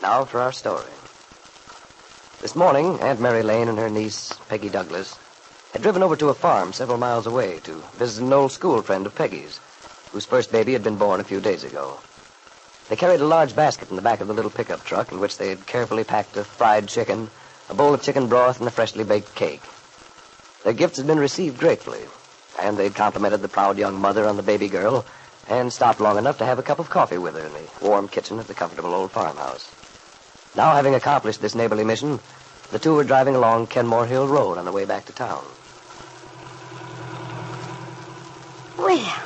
Now for our story. This morning, Aunt Mary Lane and her niece, Peggy Douglas, had driven over to a farm several miles away to visit an old school friend of Peggy's, whose first baby had been born a few days ago. They carried a large basket in the back of the little pickup truck in which they had carefully packed a fried chicken, a bowl of chicken broth, and a freshly baked cake. Their gifts had been received gratefully, and they'd complimented the proud young mother on the baby girl and stopped long enough to have a cup of coffee with her in the warm kitchen of the comfortable old farmhouse. Now, having accomplished this neighborly mission, the two were driving along Kenmore Hill Road on the way back to town. Well,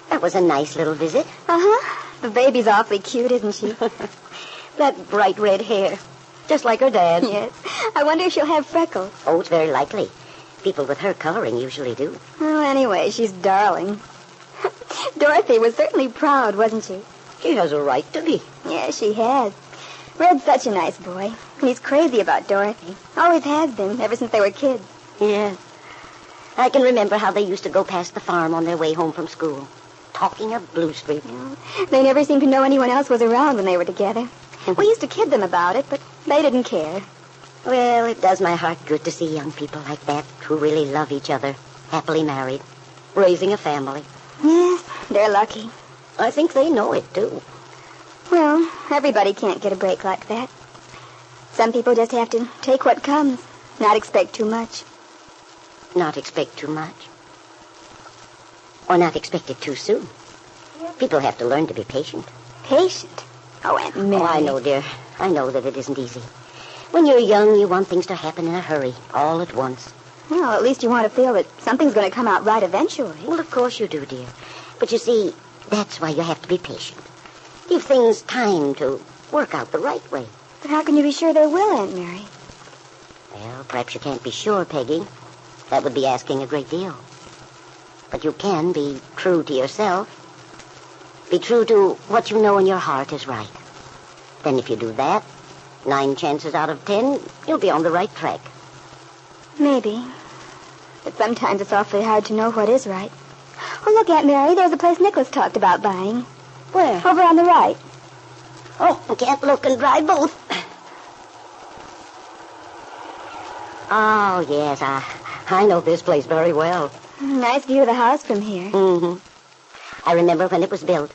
that was a nice little visit. Uh-huh. The baby's awfully cute, isn't she? That bright red hair, just like her dad. Yes. I wonder if she'll have freckles. Oh, it's very likely. People with her coloring usually do. Well, anyway, she's darling. Dorothy was certainly proud, wasn't she? She has a right to be. Yes, she has. Red's such a nice boy. And he's crazy about Dorothy. Always has been, ever since they were kids. Yes. I can remember how they used to go past the farm on their way home from school, talking of Blue Street. They never seemed to know anyone else was around when they were together. We used to kid them about it, but they didn't care. Well, it does my heart good to see young people like that who really love each other, happily married, raising a family. Yes, they're lucky. I think they know it, too. Well, everybody can't get a break like that. Some people just have to take what comes, not expect too much. Not expect too much. Or not expect it too soon. People have to learn to be patient. Patient? Oh, Aunt Mary. Oh, I know, dear. I know that it isn't easy. When you're young, you want things to happen in a hurry, all at once. Well, at least you want to feel that something's going to come out right eventually. Well, of course you do, dear. But you see, that's why you have to be patient. Give things time to work out the right way. But how can you be sure they will, Aunt Mary? Well, perhaps you can't be sure, Peggy. That would be asking a great deal. But you can be true to yourself. Be true to what you know in your heart is right. Then if you do that, 9 chances out of 10, you'll be on the right track. Maybe. But sometimes it's awfully hard to know what is right. Oh, look, Aunt Mary, there's a place Nicholas talked about buying. Where? Over on the right. Oh, I can't look and drive both. Oh, yes, I know this place very well. Nice view of the house from here. Mm-hmm. I remember when it was built.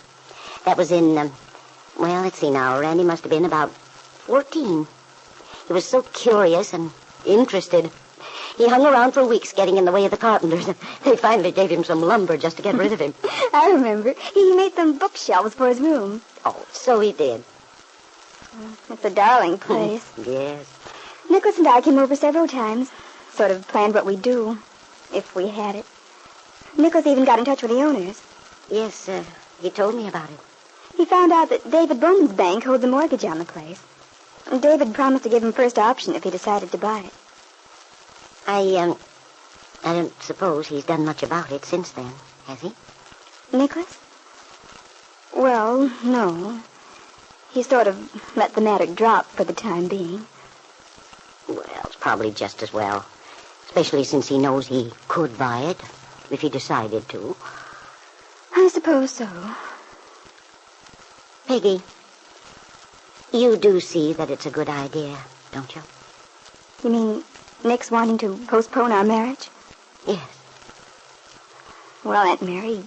That was in, well, let's see now. Randy must have been about 14. He was so curious and interested. He hung around for weeks getting in the way of the carpenters. They finally gave him some lumber just to get rid of him. I remember. He made some bookshelves for his room. Oh, so he did. It's a darling place. Yes. Nicholas and I came over several times. Sort of planned what we'd do, if we had it. Nicholas even got in touch with the owners. Yes, he told me about it. He found out that David Bowman's bank holds a mortgage on the place. And David promised to give him first option if he decided to buy it. I don't suppose he's done much about it since then, has he? Nicholas? Well, no. He sort of let the matter drop for the time being. Well, it's probably just as well. Especially since he knows he could buy it, if he decided to. I suppose so. Peggy, you do see that it's a good idea, don't you? You mean Nick's wanting to postpone our marriage? Yes. Well, Aunt Mary,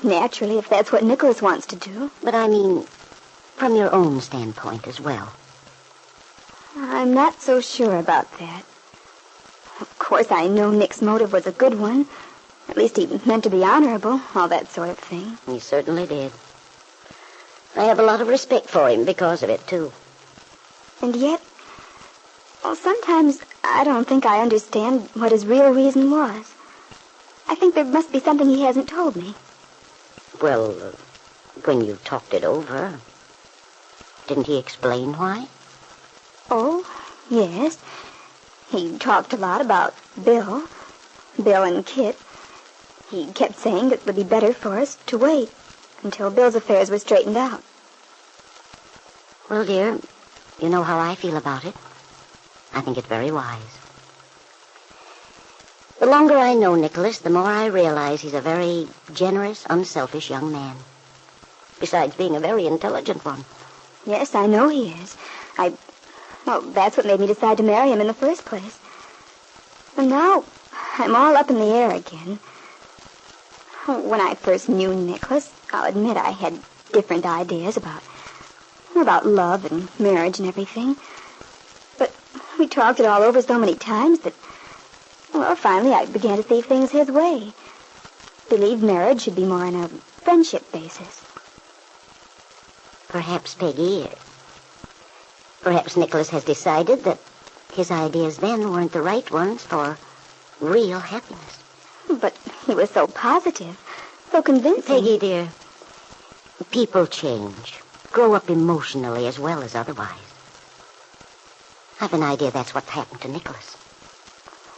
naturally, if that's what Nicholas wants to do. But I mean, from your own standpoint as well. I'm not so sure about that. Of course, I know Nick's motive was a good one. At least he meant to be honorable, all that sort of thing. He certainly did. I have a lot of respect for him because of it, too. And yet, well, sometimes I don't think I understand what his real reason was. I think there must be something he hasn't told me. Well, when you talked it over, didn't he explain why? Oh, yes. He talked a lot about Bill and Kit. He kept saying it would be better for us to wait until Bill's affairs were straightened out. Well, dear, you know how I feel about it. I think it's very wise. The longer I know Nicholas, the more I realize he's a very generous, unselfish young man. Besides being a very intelligent one. Yes, I know he is. Well, that's what made me decide to marry him in the first place. And now, I'm all up in the air again. When I first knew Nicholas, I'll admit I had different ideas about love and marriage and everything. But we talked it all over so many times that, well, finally I began to see things his way. Believed marriage should be more on a friendship basis. Perhaps, Peggy, perhaps Nicholas has decided that his ideas then weren't the right ones for real happiness. But he was so positive, so convincing. Peggy, dear, people change, grow up emotionally as well as otherwise. I've an idea that's what happened to Nicholas.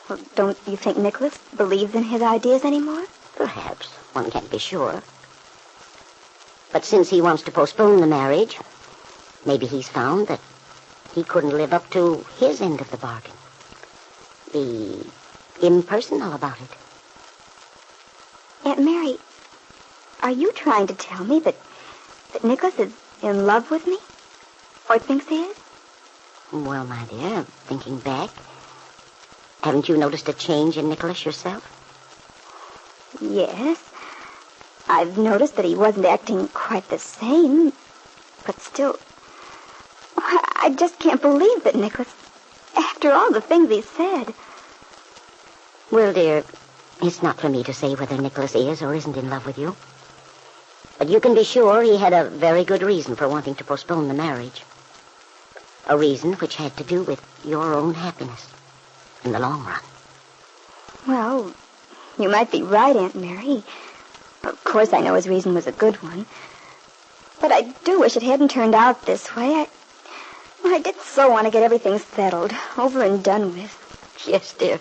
Well, don't you think Nicholas believes in his ideas anymore? Perhaps. One can't be sure. But since he wants to postpone the marriage, maybe he's found that he couldn't live up to his end of the bargain. Be impersonal about it. Aunt Mary, are you trying to tell me that Nicholas is in love with me? Or thinks he is? Well, my dear, thinking back, haven't you noticed a change in Nicholas yourself? Yes. I've noticed that he wasn't acting quite the same, but still, I just can't believe that Nicholas, after all the things he said. Well, dear, it's not for me to say whether Nicholas is or isn't in love with you. But you can be sure he had a very good reason for wanting to postpone the marriage. A reason which had to do with your own happiness in the long run. Well, you might be right, Aunt Mary. Of course, I know his reason was a good one. But I do wish it hadn't turned out this way. I did so want to get everything settled, over and done with. Yes, dear.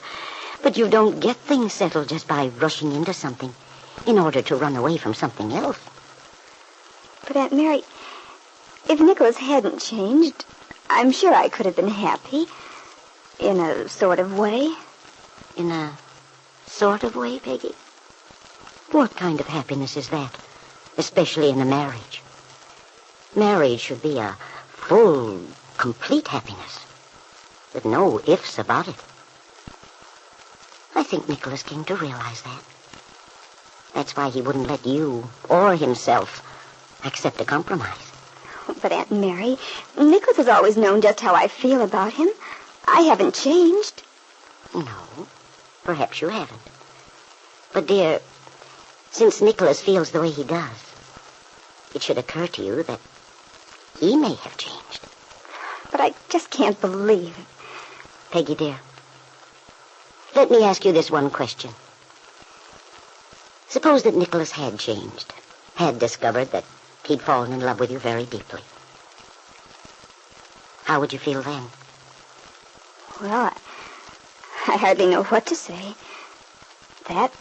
But you don't get things settled just by rushing into something in order to run away from something else. But, Aunt Mary, if Nicholas hadn't changed, I'm sure I could have been happy. In a sort of way. In a sort of way, Peggy? What kind of happiness is that? Especially in a marriage. Marriage should be a full, complete happiness. With no ifs about it. I think Nicholas came to realize that. That's why he wouldn't let you or himself accept a compromise. But, Aunt Mary, Nicholas has always known just how I feel about him. I haven't changed. No, perhaps you haven't. But, dear, since Nicholas feels the way he does, it should occur to you that he may have changed. But I just can't believe it. Peggy, dear, let me ask you this one question. Suppose that Nicholas had changed, had discovered that he'd fallen in love with you very deeply. How would you feel then? Well, I hardly know what to say. That,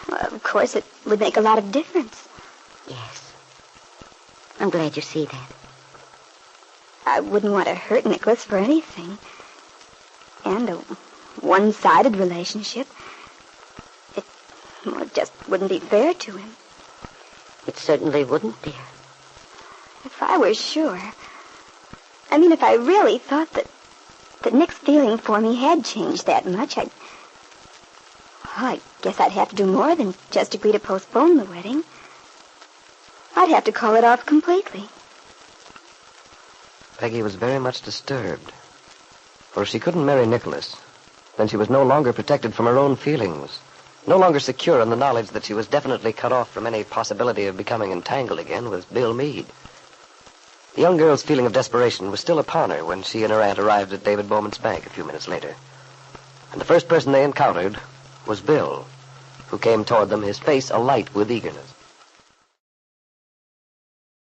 well, of course, it would make a lot of difference. Yes. I'm glad you see that. I wouldn't want to hurt Nicholas for anything. And a one-sided relationship, it just wouldn't be fair to him. It certainly wouldn't, dear. If I were sure, if I really thought that Nick's feeling for me had changed that much, I guess I'd have to do more than just agree to postpone the wedding. I'd have to call it off completely. Peggy was very much disturbed. For if she couldn't marry Nicholas, then she was no longer protected from her own feelings, no longer secure in the knowledge that she was definitely cut off from any possibility of becoming entangled again with Bill Meade. The young girl's feeling of desperation was still upon her when she and her aunt arrived at David Bowman's bank a few minutes later. And the first person they encountered was Bill, who came toward them, his face alight with eagerness.